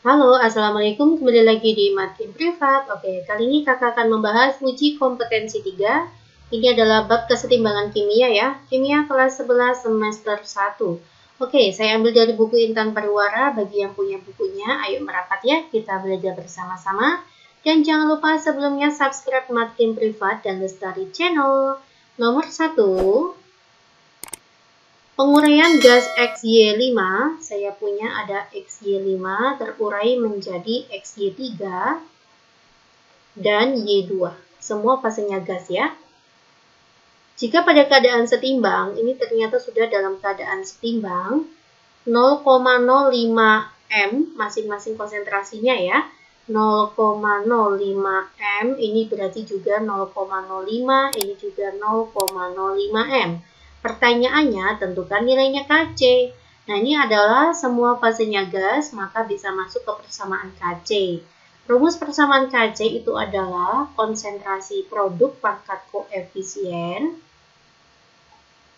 Halo, Assalamualaikum. Kembali lagi di Makin Privat. Oke, kali ini kakak akan membahas uji kompetensi 3. Ini adalah bab kesetimbangan kimia ya. Kimia kelas 11 semester 1. Oke, saya ambil dari buku Intan Pariwara. Bagi yang punya bukunya, ayo merapat ya. Kita belajar bersama-sama. Dan jangan lupa sebelumnya subscribe Makin Privat dan Lestari Channel. Nomor 1. Penguraian gas XY5, saya punya ada XY5 terurai menjadi XY3 dan Y2. Semua fasenya gas ya. Jika pada keadaan setimbang, ini ternyata sudah dalam keadaan setimbang, 0,05 M masing-masing konsentrasinya ya. 0,05 M ini berarti juga 0,05, ini juga 0,05 M. Pertanyaannya, tentukan nilainya Kc. Nah, ini adalah semua fasenya gas, maka bisa masuk ke persamaan Kc. Rumus persamaan Kc itu adalah konsentrasi produk pangkat koefisien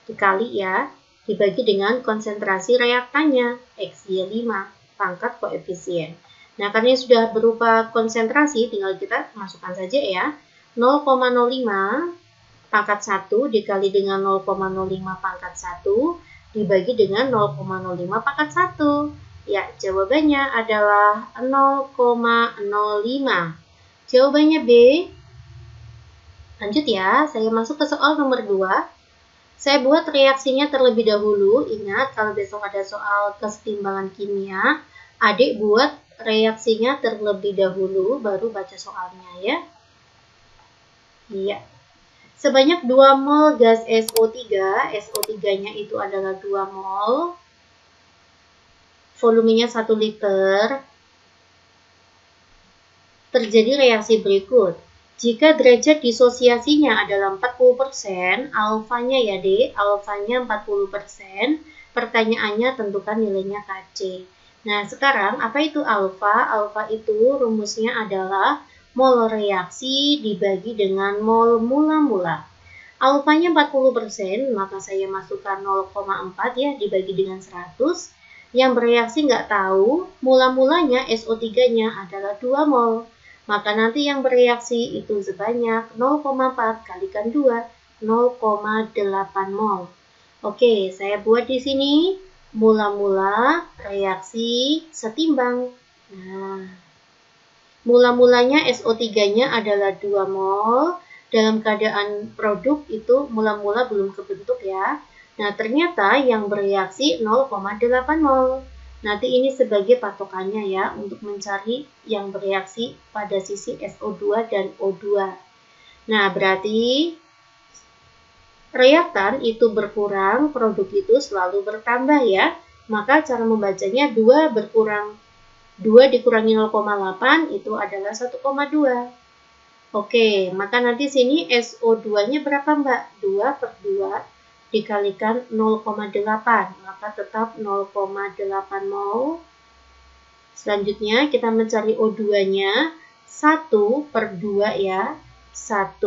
dikali ya, dibagi dengan konsentrasi reaktannya, XY5, pangkat koefisien. Nah, karena sudah berupa konsentrasi, tinggal kita masukkan saja ya. 0,05 pangkat 1 dikali dengan 0,05 pangkat 1 dibagi dengan 0,05 pangkat 1. Ya, jawabannya adalah 0,05. Jawabannya B. Lanjut ya, saya masuk ke soal nomor 2. Saya buat reaksinya terlebih dahulu. Ingat, kalau besok ada soal kesetimbangan kimia, adik buat reaksinya terlebih dahulu, baru baca soalnya ya. Iya. Sebanyak 2 mol gas SO3, SO3-nya itu adalah 2 mol, volumenya 1 liter, terjadi reaksi berikut. Jika derajat disosiasinya adalah 40%, alfanya ya D, alfanya 40%, pertanyaannya tentukan nilainya Kc. Nah, sekarang apa itu alfa? Alfa itu rumusnya adalah mol reaksi dibagi dengan mol mula-mula. Alfanya 40%, maka saya masukkan 0,4 ya, dibagi dengan 100. Yang bereaksi nggak tahu, mula-mulanya SO3-nya adalah 2 mol. Maka nanti yang bereaksi itu sebanyak 0,4 kalikan 2, 0,8 mol. Oke, saya buat di sini mula-mula reaksi setimbang. Nah, mula-mulanya SO3-nya adalah 2 mol. Dalam keadaan produk itu mula-mula belum kebentuk ya. Nah, ternyata yang bereaksi 0,8 mol. Nanti ini sebagai patokannya ya untuk mencari yang bereaksi pada sisi SO2 dan O2. Nah, berarti reaktan itu berkurang, produk itu selalu bertambah ya. Maka cara membacanya 2 berkurang 2 dikurangi 0,8 itu adalah 1,2. Oke, maka nanti sini SO2-nya berapa Mbak? 2 per 2 dikalikan 0,8, maka tetap 0,8 mol. Selanjutnya kita mencari O2-nya 1 per 2 ya. 1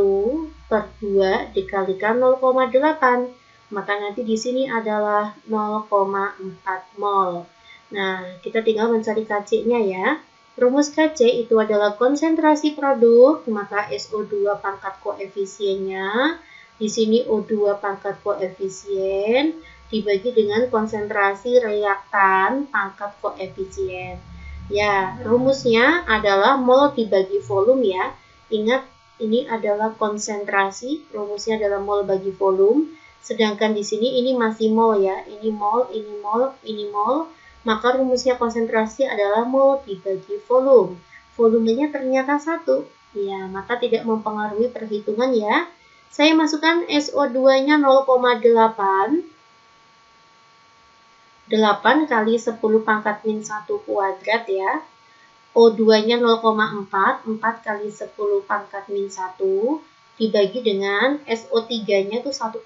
per 2 dikalikan 0,8, maka nanti di sini adalah 0,4 mol. Nah, kita tinggal mencari Kc-nya ya. Rumus Kc itu adalah konsentrasi produk, maka SO2 pangkat koefisiennya, di sini O2 pangkat koefisien, dibagi dengan konsentrasi reaktan pangkat koefisien. Ya, rumusnya adalah mol dibagi volume ya. Ingat, ini adalah konsentrasi, rumusnya adalah mol bagi volume, sedangkan di sini ini masih mol ya. Ini mol, ini mol, ini mol. Maka rumusnya konsentrasi adalah mol dibagi volume. Volumenya ternyata 1. Ya, maka tidak mempengaruhi perhitungan ya. Saya masukkan SO2-nya 0,8. 8 kali 10 pangkat min 1 kuadrat ya. O2-nya 0,4. 4 kali 10 pangkat min 1. Dibagi dengan SO3-nya itu 1,2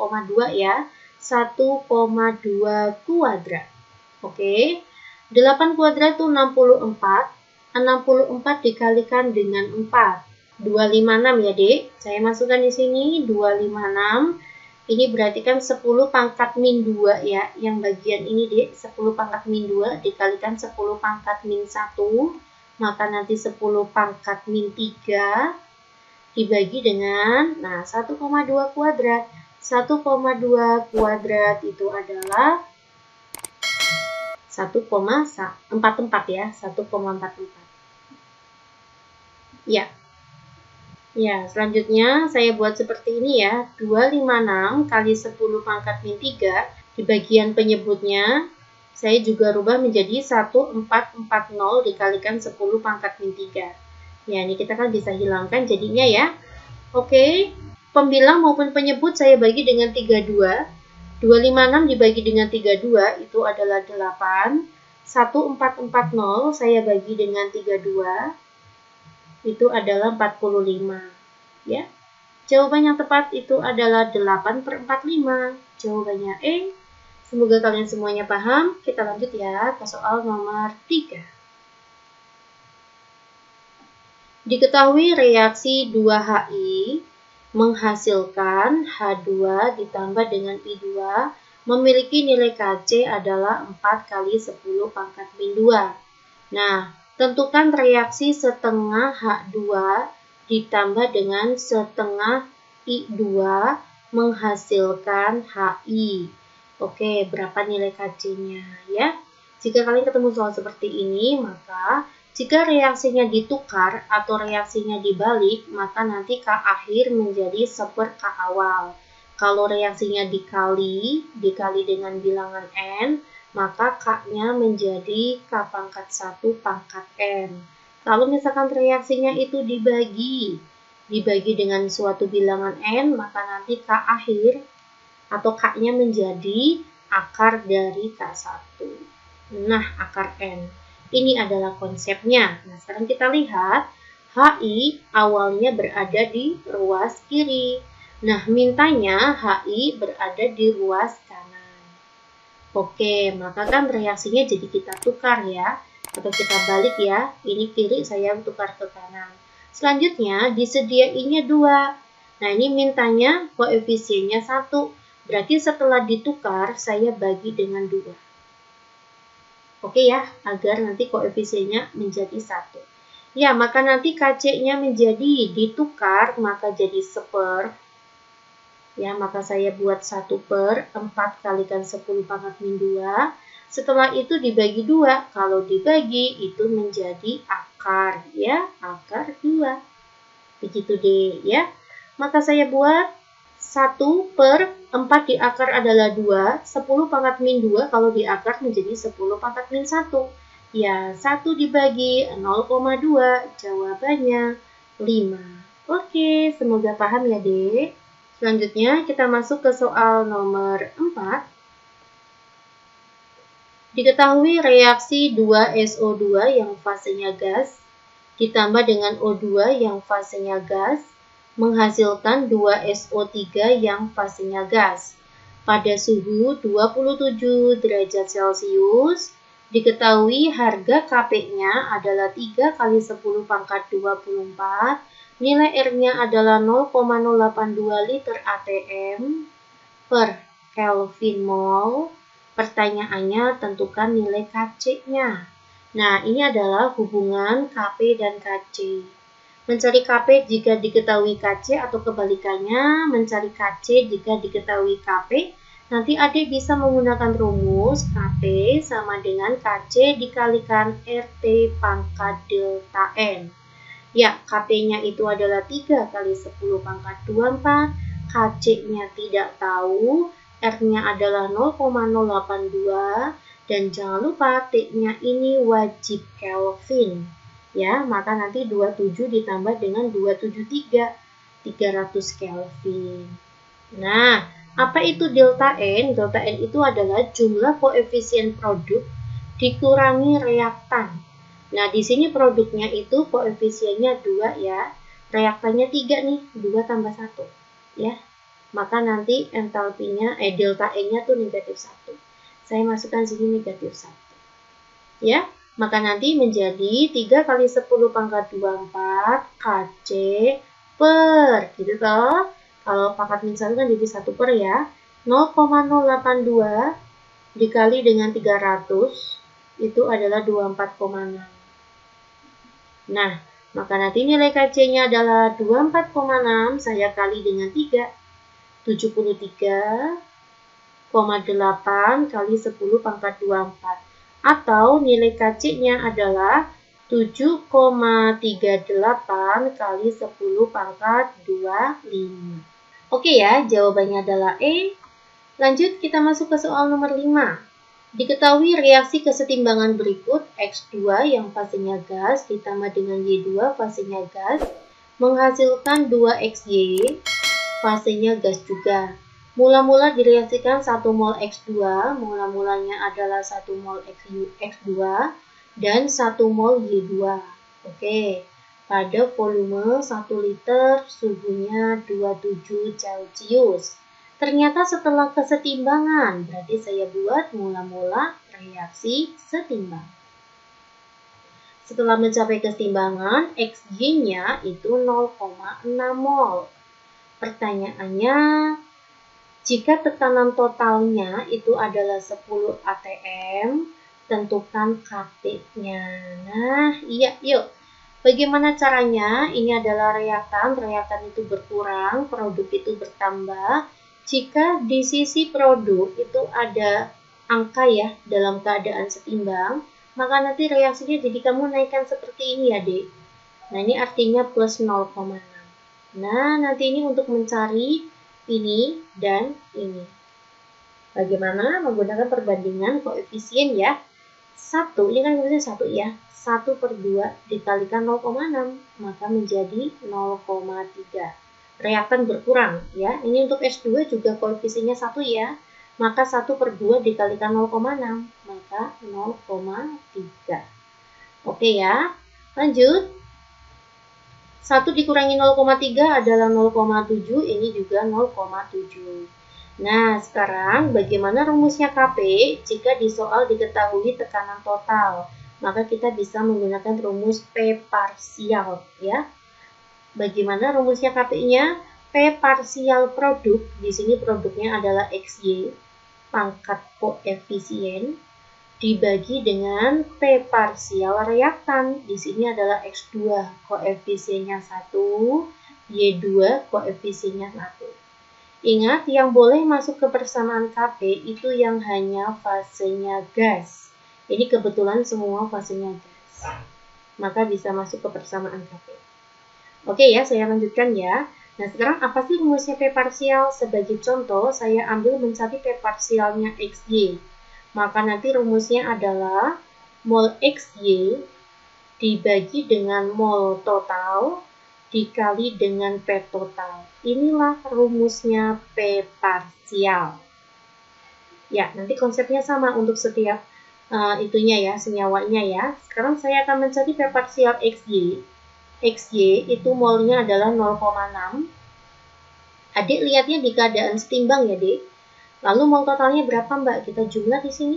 ya. 1,2 kuadrat. Oke. 8 kuadrat itu 64. 64 dikalikan dengan 4. 256 ya, Dek. Saya masukkan di sini 256. Ini berarti kan 10 pangkat min 2 ya. Yang bagian ini deh, 10 pangkat min 2 dikalikan 10 pangkat min 1. Maka nanti 10 pangkat min 3 dibagi dengan, nah 1,2 kuadrat. 1,2 kuadrat itu adalah 1,44 ya. 1,44. Ya. Ya, selanjutnya saya buat seperti ini ya. 256 kali 10 pangkat min 3 di bagian penyebutnya saya juga rubah menjadi 1440 dikalikan 10 pangkat min 3. Ya, ini kita kan bisa hilangkan jadinya ya. Oke, pembilang maupun penyebut saya bagi dengan 32. 256 dibagi dengan 32 itu adalah 8. 1440 saya bagi dengan 32. Itu adalah 45 ya. Jawaban yang tepat itu adalah 8/45. Jawabannya E. Semoga kalian semuanya paham. Kita lanjut ya ke soal nomor 3. Diketahui reaksi 2HI menghasilkan H2 ditambah dengan I2 memiliki nilai Kc adalah 4 kali 10 pangkat min 2. Nah, tentukan reaksi setengah H2 ditambah dengan setengah I2 menghasilkan HI. Oke, berapa nilai Kc-nya ya? Jika kalian ketemu soal seperti ini, maka jika reaksinya ditukar atau reaksinya dibalik, maka nanti K akhir menjadi 1/K awal. Kalau reaksinya dikali dengan bilangan N, maka K-nya menjadi K pangkat 1 pangkat N. Kalau misalkan reaksinya itu dibagi dengan suatu bilangan N, maka nanti K akhir atau K-nya menjadi akar dari K1. Nah, akar N. Ini adalah konsepnya. Nah, sekarang kita lihat, HI awalnya berada di ruas kiri. Nah, mintanya HI berada di ruas kanan. Oke, maka kan reaksinya jadi kita tukar ya, atau kita balik ya. Ini kiri, saya tukar ke kanan. Selanjutnya, disediainya 2. Nah, ini mintanya koefisiennya 1. Berarti setelah ditukar, saya bagi dengan 2. Oke ya, agar nanti koefisiennya menjadi 1. Ya, maka nanti Kc-nya menjadi ditukar, maka jadi 1/. Ya, maka saya buat 1/4 kalikan 10 pangkat min 2. Setelah itu dibagi 2. Kalau dibagi itu menjadi akar ya, akar 2. Begitu deh ya. Maka saya buat 1/4 di akar adalah 2. 10 pangkat min 2 kalau di akar menjadi 10 pangkat min 1. Ya, 1 dibagi 0,2. Jawabannya 5. Oke, semoga paham ya dek. Selanjutnya kita masuk ke soal nomor 4. Diketahui reaksi 2SO2 yang fasenya gas ditambah dengan O2 yang fasenya gas menghasilkan 2SO3 yang fasenya gas. Pada suhu 27 derajat Celcius, diketahui harga Kp-nya adalah 3 kali 10 pangkat 24. Nilai R-nya adalah 0,082 liter ATM per Kelvin mol. Pertanyaannya, tentukan nilai Kc-nya. Nah, ini adalah hubungan Kp dan Kc. Mencari Kp jika diketahui Kc atau kebalikannya, mencari Kc jika diketahui Kp. Nanti adik bisa menggunakan rumus Kp sama dengan Kc dikalikan RT pangkat delta N. Ya, Kp-nya itu adalah 3 kali 10 pangkat 24, Kc-nya tidak tahu, R-nya adalah 0,082, dan jangan lupa T-nya ini wajib Kelvin. Ya, maka nanti 27 ditambah dengan 273, 300 Kelvin. Nah, apa itu delta N? Delta N itu adalah jumlah koefisien produk dikurangi reaktan. Nah, di sini produknya itu koefisiennya 2 ya. Reaktannya 3 nih, 2 tambah 1. Ya. Maka nanti entalpinya, delta N-nya tuh negatif 1. Saya masukkan sini negatif 1. Ya, maka nanti menjadi 3 kali 10 pangkat 24 Kc per, gitu toh. Kalau pangkat min 1 kan jadi 1 per ya. 0,082 dikali dengan 300 itu adalah 24,6. Nah, maka nanti nilai KC-nya adalah 24,6 saya kali dengan 3. 73,8 kali 10 pangkat 24. Atau nilai KC-nya adalah 7,38 kali 10 pangkat 25. Oke ya, jawabannya adalah E. Lanjut kita masuk ke soal nomor 5. Diketahui reaksi kesetimbangan berikut X2 yang fasenya gas ditambah dengan Y2 fasenya gas menghasilkan 2XY fasenya gas juga. Mula-mula direaksikan 1 mol X2, mula-mulanya adalah 1 mol X2 dan 1 mol Y2. Oke, pada volume 1 liter suhunya 27 Celcius. Ternyata setelah kesetimbangan, berarti saya buat mula-mula reaksi setimbang. Setelah mencapai kesetimbangan, XY-nya itu 0,6 mol. Pertanyaannya, jika tekanan totalnya itu adalah 10 atm, tentukan Kp-nya. Nah, iya, yuk. Bagaimana caranya? Ini adalah reaktan itu berkurang, produk itu bertambah. Jika di sisi produk itu ada angka ya dalam keadaan setimbang, maka nanti reaksinya jadi kamu naikkan seperti ini ya, Dek. Nah, ini artinya plus 0,6. Nah, nanti ini untuk mencari ini dan ini. Bagaimana? Menggunakan perbandingan koefisien ya. 1, ini kan koefisien 1 ya. 1 per 2 dikalikan 0,6, maka menjadi 0,3. Reaktan berkurang ya. Ini untuk S2 juga koefisiennya 1 ya. Maka 1 per 2 dikalikan 0,6, maka 0,3. Oke ya. Lanjut. 1 dikurangi 0,3 adalah 0,7, ini juga 0,7. Nah, sekarang bagaimana rumusnya Kp jika di soal diketahui tekanan total? Maka kita bisa menggunakan rumus P parsial ya. Bagaimana rumusnya Kp-nya? P parsial produk, di sini produknya adalah XY, pangkat koefisien, dibagi dengan P parsial reaktan, di sini adalah X2, koefisiennya 1, Y2, koefisiennya 1. Ingat, yang boleh masuk ke persamaan Kp itu yang hanya fasenya gas. Ini kebetulan semua fasenya gas. Maka bisa masuk ke persamaan Kp. Oke ya, saya lanjutkan ya. Nah, sekarang apa sih rumusnya P parsial? Sebagai contoh, saya ambil mencari P parsialnya XY. Maka nanti rumusnya adalah mol XY dibagi dengan mol total dikali dengan P total. Inilah rumusnya P parsial. Ya, nanti konsepnya sama untuk setiap itunya ya, senyawanya ya. Sekarang saya akan mencari P parsial XY. XY itu molnya adalah 0,6. Adik lihatnya di keadaan setimbang ya, Dek. Lalu mol totalnya berapa, Mbak? Kita jumlah di sini.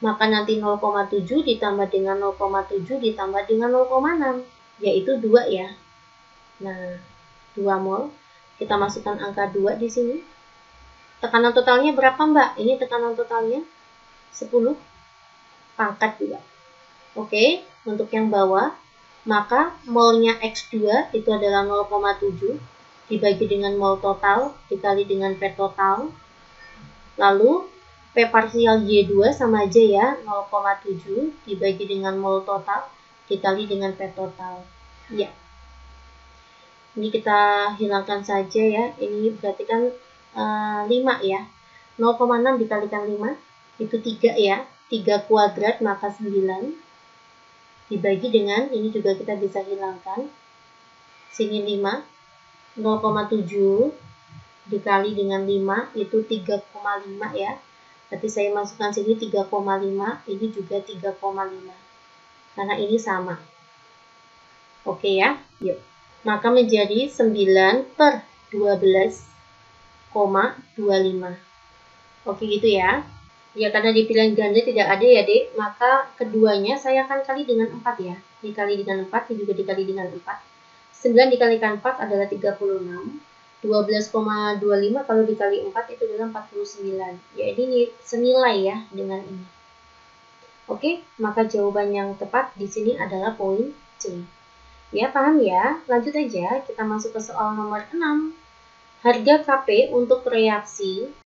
Maka nanti 0,7 ditambah dengan 0,7 ditambah dengan 0,6, yaitu 2 ya. Nah, 2 mol. Kita masukkan angka 2 di sini. Tekanan totalnya berapa, Mbak? Ini tekanan totalnya 10 pangkat 2. Oke, untuk yang bawah, maka molnya X2 itu adalah 0,7 dibagi dengan mol total dikali dengan P total. Lalu P parsial Y2 sama aja ya, 0,7 dibagi dengan mol total dikali dengan P total. Ya. Ini kita hilangkan saja ya. Ini berarti kan 5 ya. 0,6 dikalikan 5 itu 3 ya. 3 kuadrat maka 9. Dibagi dengan, ini juga kita bisa hilangkan. Sini 5. 0,7 dikali dengan 5 itu 3,5 ya. Berarti saya masukkan sini 3,5, ini juga 3,5. Karena ini sama. Oke ya, yuk. Maka menjadi 9 per 12,25. Oke gitu ya. Ya, karena di pilihan ganda tidak ada ya, Dek. Maka keduanya saya akan kali dengan 4 ya. Dikali dengan 4, ini juga dikali dengan 4. 9 dikalikan 4 adalah 36. 12,25 kalau dikali 4 itu adalah 49. Ya, ini senilai ya dengan ini. Oke, maka jawaban yang tepat di sini adalah poin C. Ya, paham ya? Lanjut aja, kita masuk ke soal nomor 6. Harga KP untuk reaksi